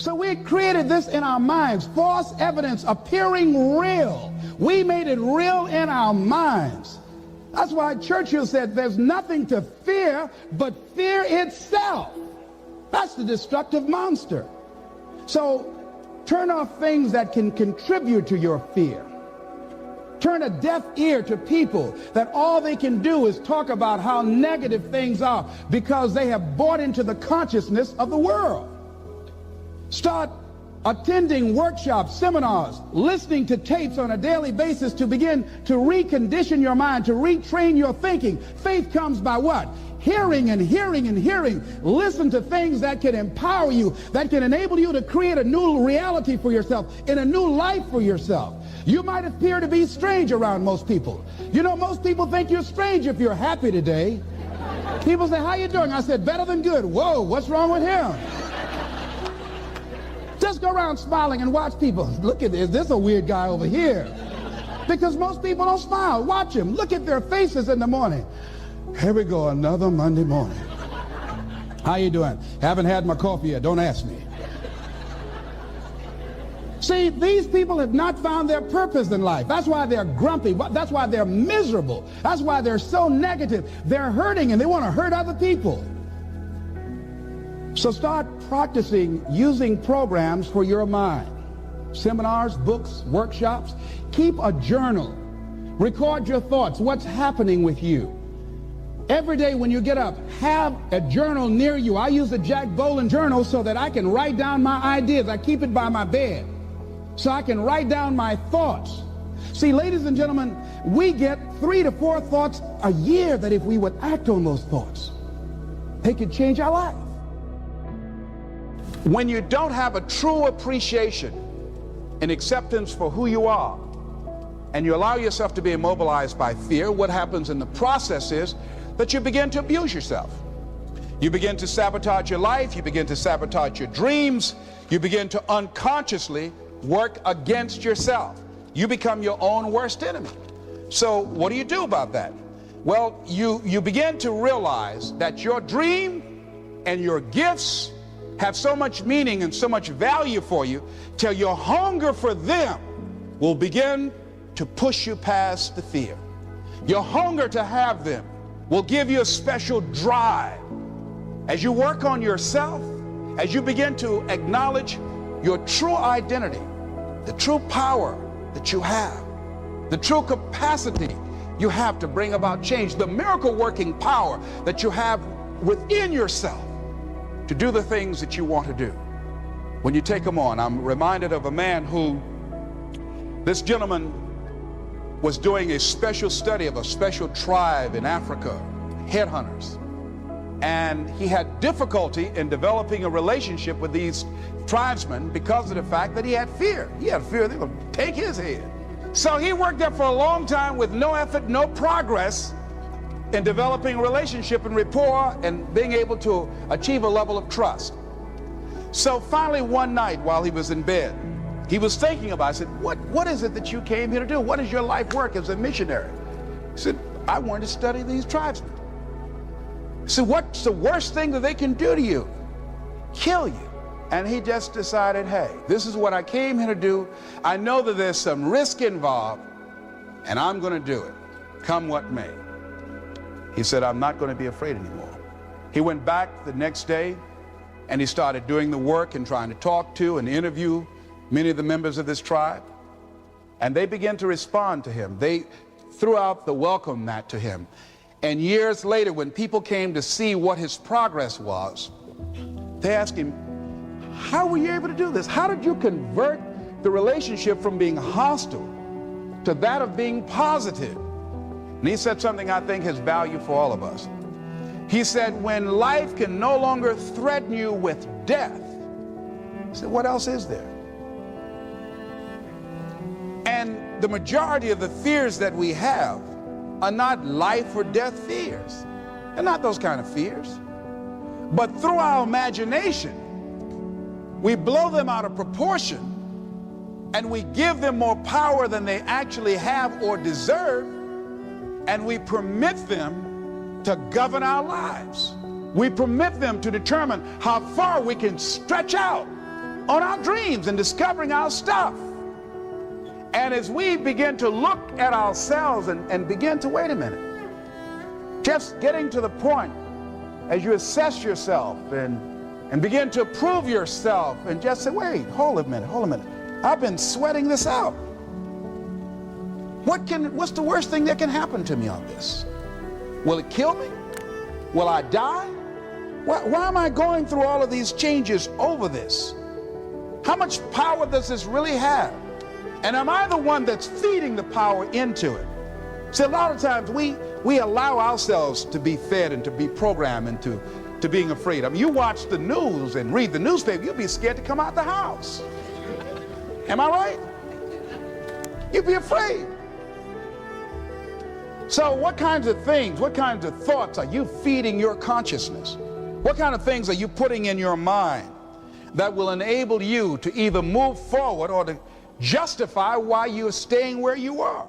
So we created this in our minds, false evidence appearing real. We made it real in our minds. That's why Churchill said there's nothing to fear but fear itself. That's the destructive monster. So turn off things that can contribute to your fear. Turn a deaf ear to people that all they can do is talk about how negative things are because they have bought into the consciousness of the world. Start attending workshops, seminars, listening to tapes on a daily basis to begin to recondition your mind, to retrain your thinking. Faith comes by what? Hearing and hearing and hearing. Listen to things that can empower you, that can enable you to create a new reality for yourself, and a new life for yourself. You might appear to be strange around most people. You know, most people think you're strange if you're happy today. People say, how you doing? I said, better than good. Whoa, what's wrong with him? Just go around smiling and watch people. Look at this. This is a weird guy over here. Because most people don't smile. Watch them. Look at their faces in the morning. Here we go, another Monday morning. How you doing? Haven't had my coffee yet. Don't ask me. See, these people have not found their purpose in life. That's why they're grumpy. That's why they're miserable. That's why they're so negative. They're hurting and they want to hurt other people. So start practicing using programs for your mind. Seminars, books, workshops. Keep a journal. Record your thoughts. What's happening with you? Every day when you get up, have a journal near you. I use the Jack Boland journal so that I can write down my ideas. I keep it by my bed so I can write down my thoughts. See, ladies and gentlemen, we get 3 to 4 thoughts a year that if we would act on those thoughts, they could change our life. When you don't have a true appreciation and acceptance for who you are, and you allow yourself to be immobilized by fear, what happens in the process is that you begin to abuse yourself. You begin to sabotage your life, you begin to sabotage your dreams, you begin to unconsciously work against yourself. You become your own worst enemy. So what do you do about that? Well, you begin to realize that your dream and your gifts have so much meaning and so much value for you till your hunger for them will begin to push you past the fear. Your hunger to have them will give you a special drive. As you work on yourself, as you begin to acknowledge your true identity, the true power that you have, the true capacity you have to bring about change, the miracle working power that you have within yourself to do the things that you want to do. When you take them on, I'm reminded of a man who, this gentleman was doing a special study of a special tribe in Africa, headhunters. And he had difficulty in developing a relationship with these tribesmen because of the fact that he had fear. He had fear they were going to take his head. So he worked there for a long time with no effort, no progress in developing a relationship and rapport and being able to achieve a level of trust. So finally one night while he was in bed, he was thinking about it. I said, what is it that you came here to do? What is your life work as a missionary? He said, I wanted to study these tribesmen. He said, what's the worst thing that they can do to you? Kill you. And he just decided, hey, this is what I came here to do. I know that there's some risk involved, and I'm going to do it, come what may. He said, I'm not going to be afraid anymore. He went back the next day, and he started doing the work and trying to talk to and interview many of the members of this tribe. And they began to respond to him. They threw out the welcome mat to him. And years later, when people came to see what his progress was, they asked him, how were you able to do this? How did you convert the relationship from being hostile to that of being positive? And he said something I think has value for all of us. He said, when life can no longer threaten you with death, he said, what else is there? And the majority of the fears that we have are not life or death fears. They're not those kind of fears. But through our imagination, we blow them out of proportion and we give them more power than they actually have or deserve, and we permit them to govern our lives. We permit them to determine how far we can stretch out on our dreams and discovering our stuff. And as we begin to look at ourselves and begin to, wait a minute, just getting to the point as you assess yourself and begin to prove yourself and just say, wait, hold a minute, I've been sweating this out. What's the worst thing that can happen to me on this? Will it kill me? Will I die? Why am I going through all of these changes over this? How much power does this really have? And am I the one that's feeding the power into it? See, a lot of times we allow ourselves to be fed and to be programmed into being afraid. I mean, you watch the news and read the newspaper, you'll be scared to come out the house. Am I right? You'd be afraid. So what kinds of things, what kinds of thoughts are you feeding your consciousness? What kind of things are you putting in your mind that will enable you to either move forward or to justify why you're staying where you are?